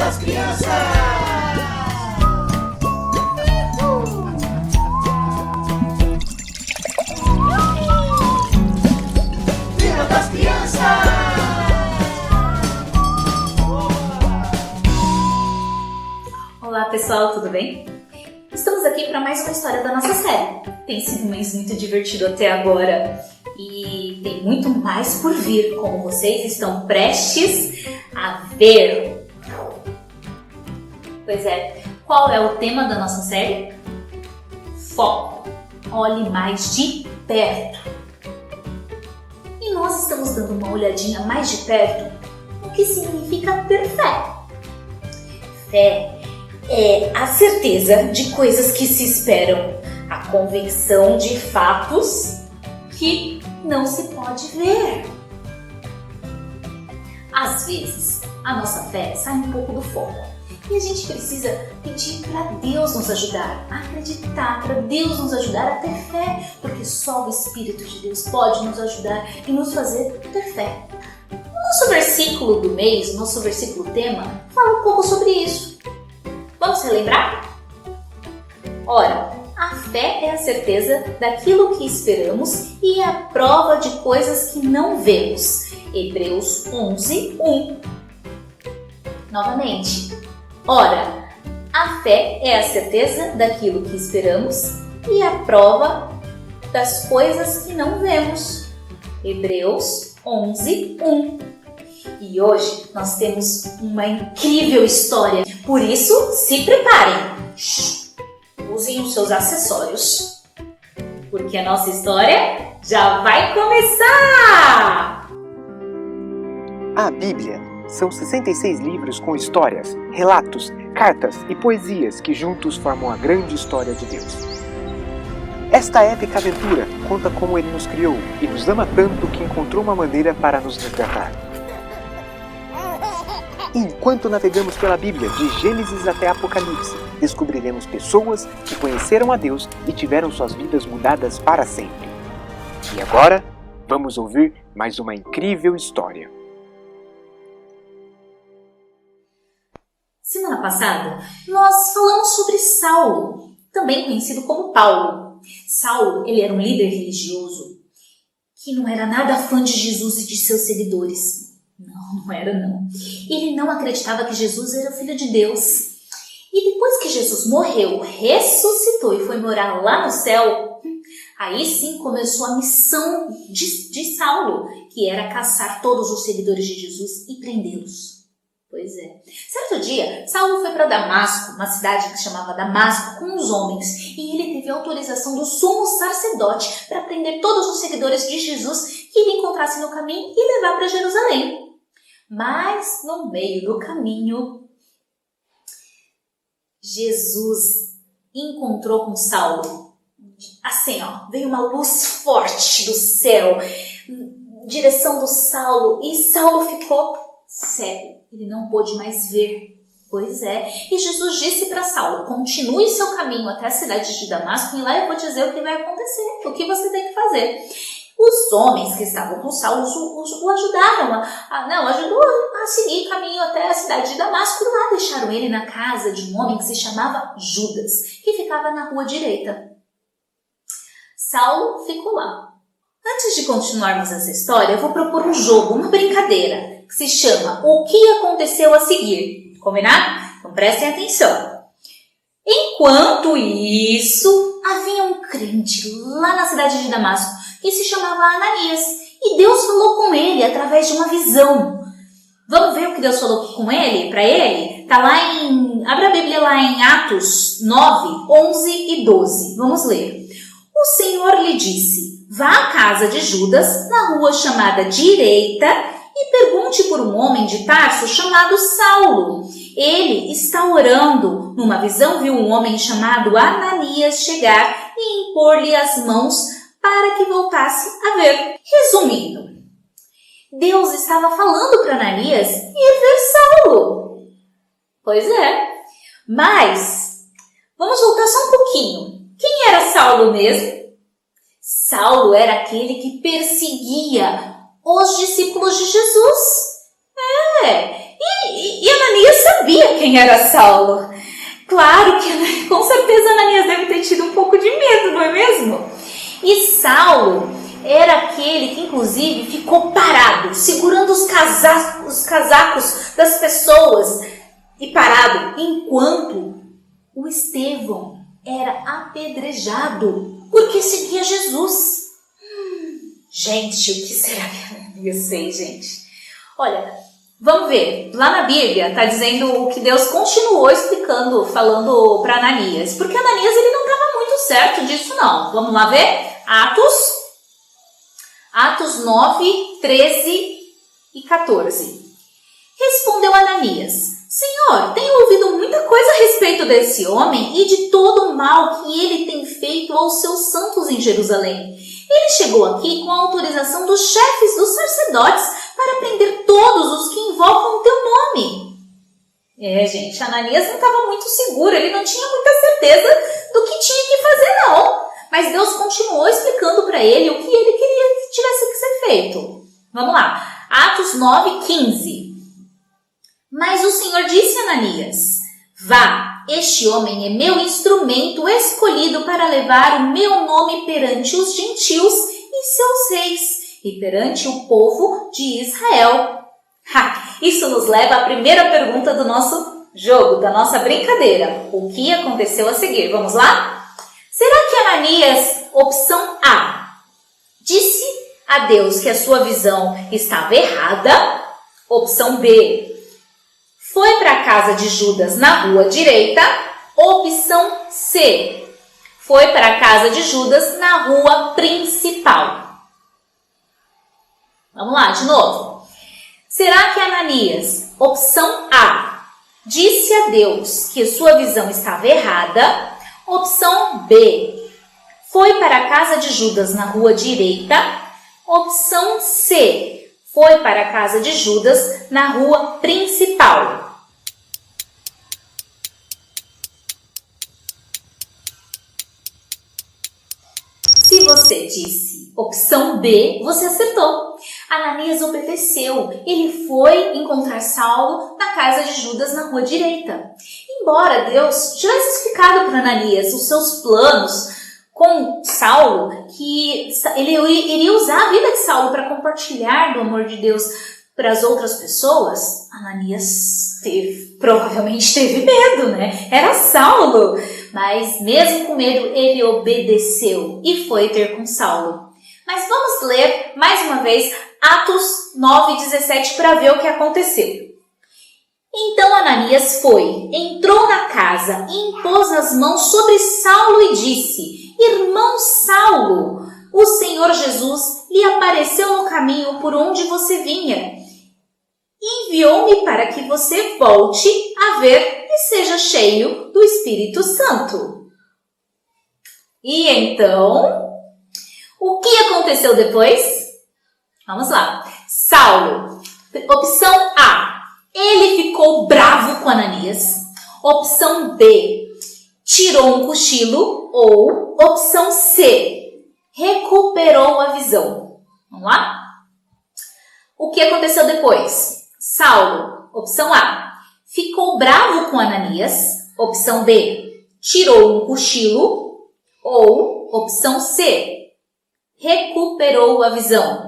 das Crianças! Dia das Crianças! Olá pessoal, tudo bem? Estamos aqui para mais uma história da nossa série. Tem sido um mês muito divertido até agora e tem muito mais por vir, como vocês estão prestes a ver. Pois é, qual é o tema da nossa série? Foco. Olhe mais de perto. E nós estamos dando uma olhadinha mais de perto no que significa ter fé. Fé é a certeza de coisas que se esperam, a convicção de fatos que não se pode ver. Às vezes, a nossa fé sai um pouco do foco e a gente precisa pedir para Deus nos ajudar a acreditar, para Deus nos ajudar a ter fé, porque só o Espírito de Deus pode nos ajudar e nos fazer ter fé. O nosso versículo do mês, o nosso versículo tema, fala um pouco sobre isso. Vamos relembrar? Ora, a fé é a certeza daquilo que esperamos e a prova de coisas que não vemos. Hebreus 11, 1. Novamente. Ora, a fé é a certeza daquilo que esperamos e a prova das coisas que não vemos. Hebreus 11, 1. E hoje nós temos uma incrível história. Por isso, se preparem. Usem os seus acessórios, porque a nossa história já vai começar! A Bíblia são 66 livros com histórias, relatos, cartas e poesias que juntos formam a grande história de Deus. Esta épica aventura conta como Ele nos criou e nos ama tanto que encontrou uma maneira para nos resgatar. Enquanto navegamos pela Bíblia, de Gênesis até Apocalipse, descobriremos pessoas que conheceram a Deus e tiveram suas vidas mudadas para sempre. E agora, vamos ouvir mais uma incrível história. Semana passada, nós falamos sobre Saulo, também conhecido como Paulo. Saulo, ele era um líder religioso que não era nada fã de Jesus e de seus seguidores. Não era não. Ele não acreditava que Jesus era o Filho de Deus. E depois que Jesus morreu, ressuscitou e foi morar lá no céu, aí sim começou a missão de Saulo, que era caçar todos os seguidores de Jesus e prendê-los. Pois é. Certo dia, Saulo foi para Damasco, uma cidade que se chamava Damasco, com os homens, e ele teve autorização do sumo sacerdote para prender todos os seguidores de Jesus que ele encontrasse no caminho e levar para Jerusalém. Mas no meio do caminho, Jesus encontrou com Saulo. Assim, veio uma luz forte do céu, em direção do Saulo, e Saulo ficou cego. Ele não pôde mais ver. Pois é. E Jesus disse para Saulo: continue seu caminho até a cidade de Damasco e lá eu vou dizer o que vai acontecer, o que você tem que fazer. Os homens que estavam com Saulo o ajudaram, ajudou a seguir o caminho até a cidade de Damasco e lá deixaram ele na casa de um homem que se chamava Judas, que ficava na rua direita. Saulo ficou lá. Antes de continuarmos essa história, eu vou propor um jogo, uma brincadeira, que se chama O que aconteceu a seguir. Combinado? Então prestem atenção. Enquanto isso, havia um crente lá na cidade de Damasco que se chamava Ananias. E Deus falou com ele através de uma visão. Vamos ver o que Deus falou com ele, para ele? Está lá abra a Bíblia lá em Atos 9, 11 e 12. Vamos ler. O Senhor lhe disse: vá à casa de Judas, na rua chamada Direita, e pergunte por um homem de Tarso chamado Saulo. Ele está orando. Numa visão viu um homem chamado Ananias chegar e impor-lhe as mãos para que voltasse a ver. Resumindo, Deus estava falando para Ananias e ver Saulo. Pois é. Mas, vamos voltar só um pouquinho. Quem era Saulo mesmo? Saulo era aquele que perseguia os discípulos de Jesus. E Ananias sabia quem quem era Saulo. Claro que com certeza Ananias deve ter tido um pouco de medo, não é mesmo? E Saulo era aquele que inclusive ficou parado, segurando os casacos das pessoas e parado, enquanto o Estevão era apedrejado porque seguia Jesus. Gente, o que será que Ananias fez, gente? Olha, vamos ver. Lá na Bíblia está dizendo que Deus continuou explicando, falando para Ananias. Porque Ananias ele não estava muito certo disso, não. Vamos lá ver? Atos 9, 13 e 14. Respondeu Ananias: Senhor, tenho ouvido muita coisa a respeito desse homem e de todo o mal que ele tem feito aos seus santos em Jerusalém. Ele chegou aqui com a autorização dos chefes dos sacerdotes para prender todos os que invocam o teu nome. Gente, Ananias não estava muito seguro, ele não tinha muita certeza do que tinha que fazer, não. Mas Deus continuou explicando para ele o que ele queria que tivesse que ser feito. Vamos lá, Atos 9, 15. Mas o Senhor disse a Ananias: Vá, este homem é meu instrumento escolhido para levar o meu nome perante os gentios e seus reis, e perante o povo de Israel. Isso nos leva à primeira pergunta do nosso jogo, da nossa brincadeira. O que aconteceu a seguir? Vamos lá? Será que Ananias, opção A, disse a Deus que a sua visão estava errada? Opção B, foi para a casa de Judas na rua direita? Opção C, foi para a casa de Judas na rua principal. Vamos lá, de novo. Será que Ananias, opção A, disse a Deus que sua visão estava errada? Opção B, foi para a casa de Judas na rua direita? Opção C, foi para a casa de Judas na rua principal. Se você disse opção B, você acertou. Ananias obedeceu. Ele foi encontrar Saulo na casa de Judas na rua direita. Embora Deus tivesse explicado para Ananias os seus planos com Saulo, que ele iria usar a vida de Saulo para compartilhar do amor de Deus para as outras pessoas, Ananias provavelmente teve medo, né? Era Saulo, mas mesmo com medo ele obedeceu e foi ter com Saulo. Mas vamos ler mais uma vez Atos 9:17 para ver o que aconteceu. Então Ananias foi, entrou na casa e impôs as mãos sobre Saulo e disse: Irmão Saulo, o Senhor Jesus lhe apareceu no caminho por onde você vinha. Enviou-me para que você volte a ver e seja cheio do Espírito Santo. E então, o que aconteceu depois? Vamos lá. Saulo, opção A, ele ficou bravo com Ananias. Opção B, tirou um cochilo. Ou opção C, recuperou a visão. Vamos lá? O que aconteceu depois? Saulo, opção A, ficou bravo com Ananias. Opção B, tirou um cochilo. Ou opção C, recuperou a visão.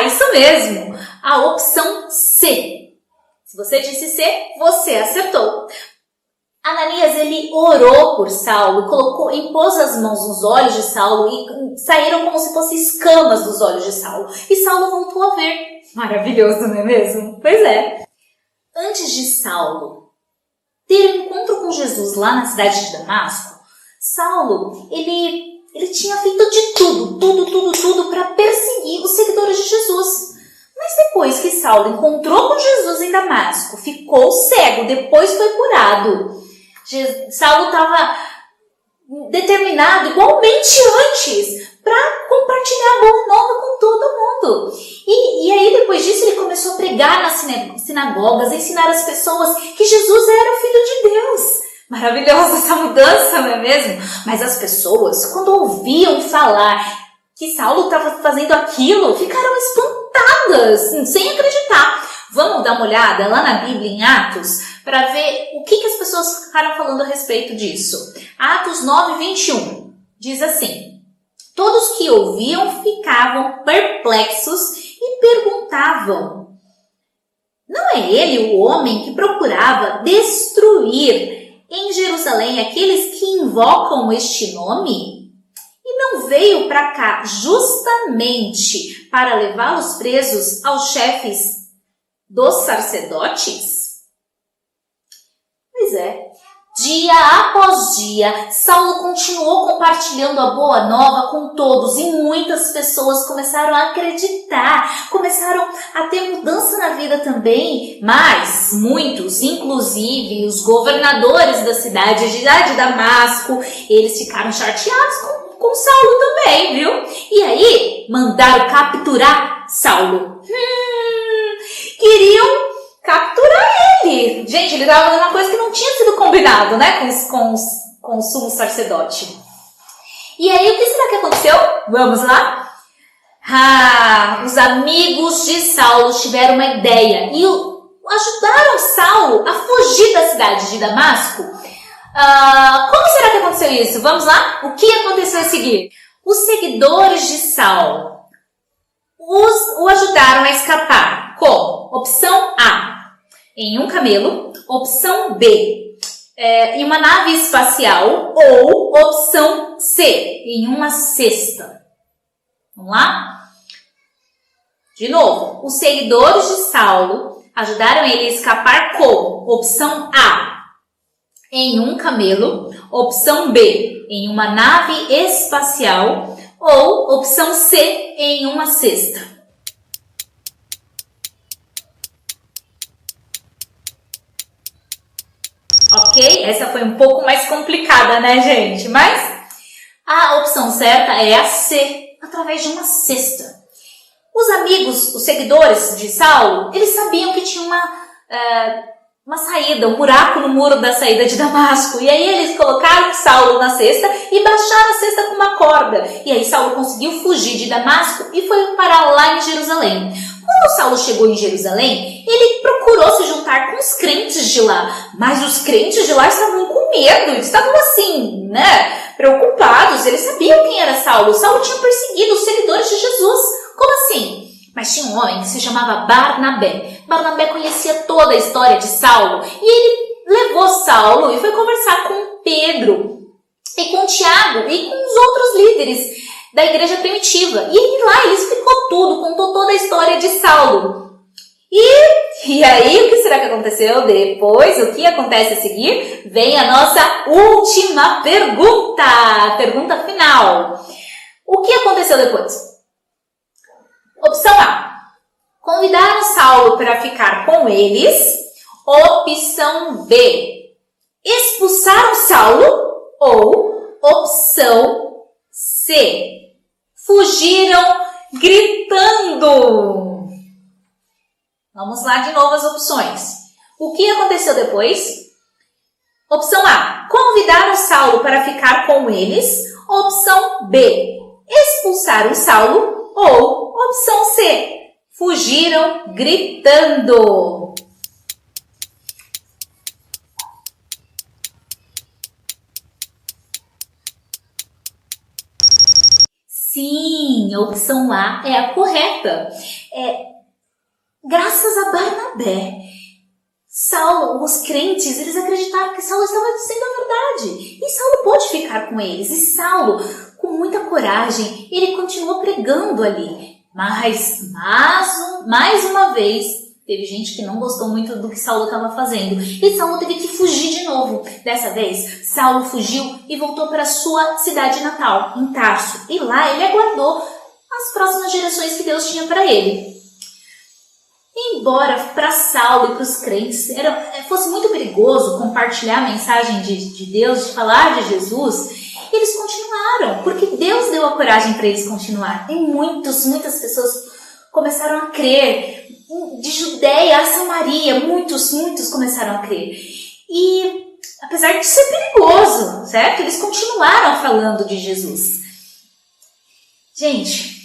Isso mesmo, a opção C. Se você disse C, você acertou. Ananias, ele orou por Saulo, impôs as mãos nos olhos de Saulo e saíram como se fossem escamas dos olhos de Saulo. E Saulo voltou a ver. Maravilhoso, não é mesmo? Pois é. Antes de Saulo ter um encontro com Jesus lá na cidade de Damasco, Saulo, ele tinha feito de tudo para perseguir os seguidores de Jesus. Mas depois que Saulo encontrou com Jesus em Damasco, ficou cego, depois foi curado. Saulo estava determinado, igualmente antes, para compartilhar a boa nova com todo mundo. E aí, depois disso, ele começou a pregar nas sinagogas, ensinar as pessoas que Jesus era o Filho de Deus. Maravilhosa essa mudança, não é mesmo? Mas as pessoas, quando ouviam falar que Saulo estava fazendo aquilo, ficaram espantadas, sem acreditar. Vamos dar uma olhada lá na Bíblia, em Atos, para ver o que as pessoas ficaram falando a respeito disso. Atos 9, 21, diz assim: todos que ouviam ficavam perplexos e perguntavam: não é ele o homem que procurava destruir em Jerusalém aqueles que invocam este nome? E não veio para cá justamente para levá-los presos aos chefes dos sacerdotes? Pois é. Dia após dia, Saulo continuou compartilhando a boa nova com todos e muitas pessoas começaram a acreditar, começaram a ter mudança na vida também, mas muitos, inclusive os governadores da cidade de Damasco, eles ficaram chateados com Saulo também, viu? E aí, mandaram capturar Saulo. Queriam capturar ele. Gente, ele estava fazendo uma coisa que não tinha sido combinado, né, com o sumo sacerdote. E aí, o que será que aconteceu? Vamos lá? Os amigos de Saulo tiveram uma ideia e ajudaram Saulo a fugir da cidade de Damasco. Como será que aconteceu isso? Vamos lá? O que aconteceu a seguir? Os seguidores de Saulo o ajudaram a escapar. Como? Opção A, em um camelo. Opção B, em uma nave espacial. Ou opção C, em uma cesta. Vamos lá? De novo, os seguidores de Saulo ajudaram ele a escapar como? Opção A, em um camelo. Opção B, em uma nave espacial. Ou opção C, em uma cesta. Ok? Essa foi um pouco mais complicada, né, gente? Mas a opção certa é a C, através de uma cesta. Os amigos, os seguidores de Saulo, eles sabiam que tinha uma saída, um buraco no muro da saída de Damasco. E aí eles colocaram Saulo na cesta e baixaram a cesta com uma corda. E aí Saulo conseguiu fugir de Damasco e foi parar lá em Jerusalém. Quando Saulo chegou em Jerusalém, ele procurou se juntar com os crentes de lá. Mas os crentes de lá estavam com medo, eles estavam assim, né, preocupados. Eles sabiam quem era Saulo. Saulo tinha perseguido os seguidores de Jesus. Como assim? Mas tinha um homem que se chamava Barnabé. Barnabé conhecia toda a história de Saulo. E ele levou Saulo e foi conversar com Pedro e com Tiago e com os outros líderes da igreja primitiva. E lá ele explicou tudo, contou toda a história de Saulo. E aí, o que será que aconteceu depois? O que acontece a seguir? Vem a nossa última pergunta, a pergunta final. O que aconteceu depois? Opção A, convidaram Saulo para ficar com eles. Opção B, expulsaram Saulo. Ou opção C, fugiram gritando. Vamos lá de novo as opções. O que aconteceu depois? Opção A, convidaram Saulo para ficar com eles. Opção B, expulsaram Saulo. Ou opção C, fugiram gritando. Sim, a opção A é a correta. Graças a Barnabé, Saulo, os crentes, eles acreditaram que Saulo estava dizendo a verdade. E Saulo pôde ficar com eles. E Saulo, com muita coragem, ele continuou pregando ali. Mas mais uma vez, teve gente que não gostou muito do que Saulo estava fazendo. E Saulo teve que fugir de novo. Dessa vez, Saulo fugiu e voltou para sua cidade natal, em Tarso. E lá ele aguardou as próximas direções que Deus tinha para ele. Embora para Saulo e para os crentes fosse muito perigoso compartilhar a mensagem de Deus, de falar de Jesus, eles continuaram, porque Deus deu a coragem para eles continuar. E muitas pessoas começaram a crer. De Judeia a Samaria, muitos começaram a crer. E apesar de ser perigoso, certo? Eles continuaram falando de Jesus. Gente,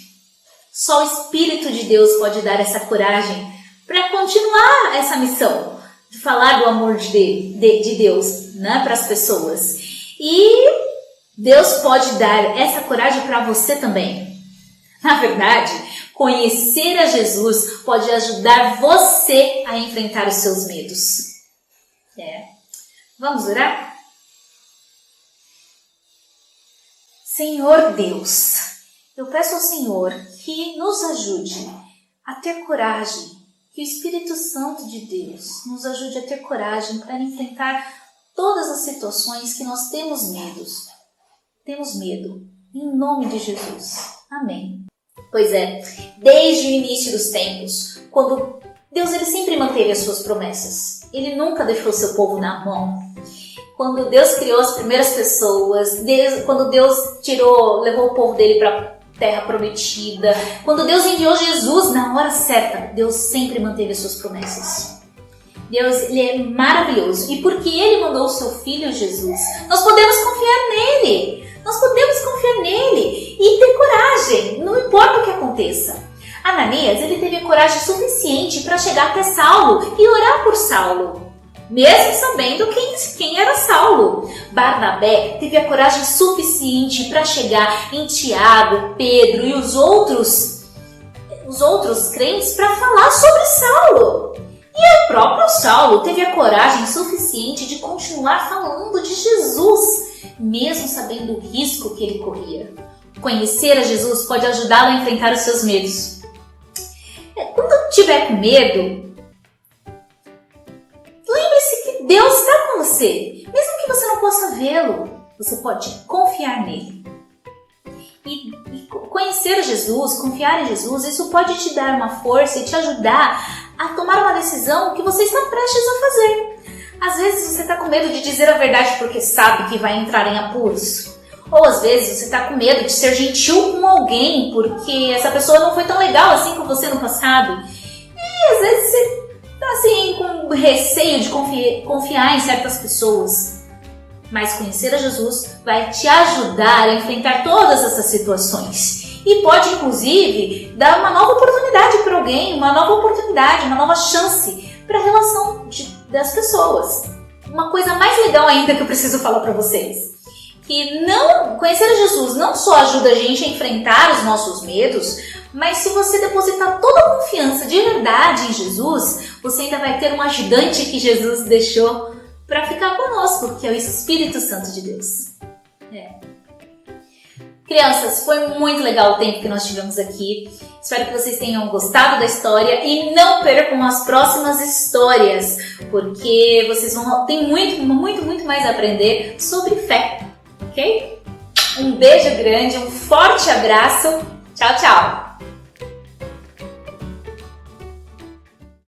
só o Espírito de Deus pode dar essa coragem para continuar essa missão de falar do amor de Deus, né, para as pessoas. E Deus pode dar essa coragem para você também. Na verdade, conhecer a Jesus pode ajudar você a enfrentar os seus medos. Vamos orar? Senhor Deus, eu peço ao Senhor que nos ajude a ter coragem, que o Espírito Santo de Deus nos ajude a ter coragem para enfrentar todas as situações que nós temos medos. Temos medo, em nome de Jesus. Amém. Pois é, desde o início dos tempos, quando Deus ele sempre manteve as suas promessas. Ele nunca deixou seu povo na mão. Quando Deus criou as primeiras pessoas, quando Deus levou o povo dele para a terra prometida, quando Deus enviou Jesus na hora certa, Deus sempre manteve as suas promessas. Deus ele é maravilhoso. E porque Ele mandou o seu Filho Jesus, nós podemos confiar nele. Nós podemos confiar nele e ter coragem, não importa o que aconteça. Ananias, ele teve coragem suficiente para chegar até Saulo e orar por Saulo, mesmo sabendo quem era Saulo. Barnabé teve a coragem suficiente para chegar em Tiago, Pedro e os outros crentes para falar sobre Saulo. E o próprio Saulo teve a coragem suficiente de continuar falando de Jesus, mesmo sabendo o risco que ele corria. Conhecer a Jesus pode ajudá-lo a enfrentar os seus medos. Quando tiver com medo, lembre-se que Deus está com você. Mesmo que você não possa vê-lo, você pode confiar nele. E conhecer Jesus, confiar em Jesus, isso pode te dar uma força e te ajudar a tomar uma decisão que você está prestes a fazer. Às vezes você está com medo de dizer a verdade porque sabe que vai entrar em apuros. Ou às vezes você está com medo de ser gentil com alguém porque essa pessoa não foi tão legal assim com você no passado. E às vezes você está assim com receio de confiar em certas pessoas. Mas conhecer a Jesus vai te ajudar a enfrentar todas essas situações. E pode inclusive dar uma nova oportunidade para alguém, uma nova oportunidade, uma nova chance para a relação das pessoas. Uma coisa mais legal ainda que eu preciso falar para vocês. Que conhecer a Jesus não só ajuda a gente a enfrentar os nossos medos, mas se você depositar toda a confiança de verdade em Jesus, você ainda vai ter um ajudante que Jesus deixou para ficar conosco, que é o Espírito Santo de Deus. Crianças, foi muito legal o tempo que nós tivemos aqui. Espero que vocês tenham gostado da história e não percam as próximas histórias, porque vocês ter muito mais a aprender sobre fé. Ok? Um beijo grande, um forte abraço. Tchau, tchau!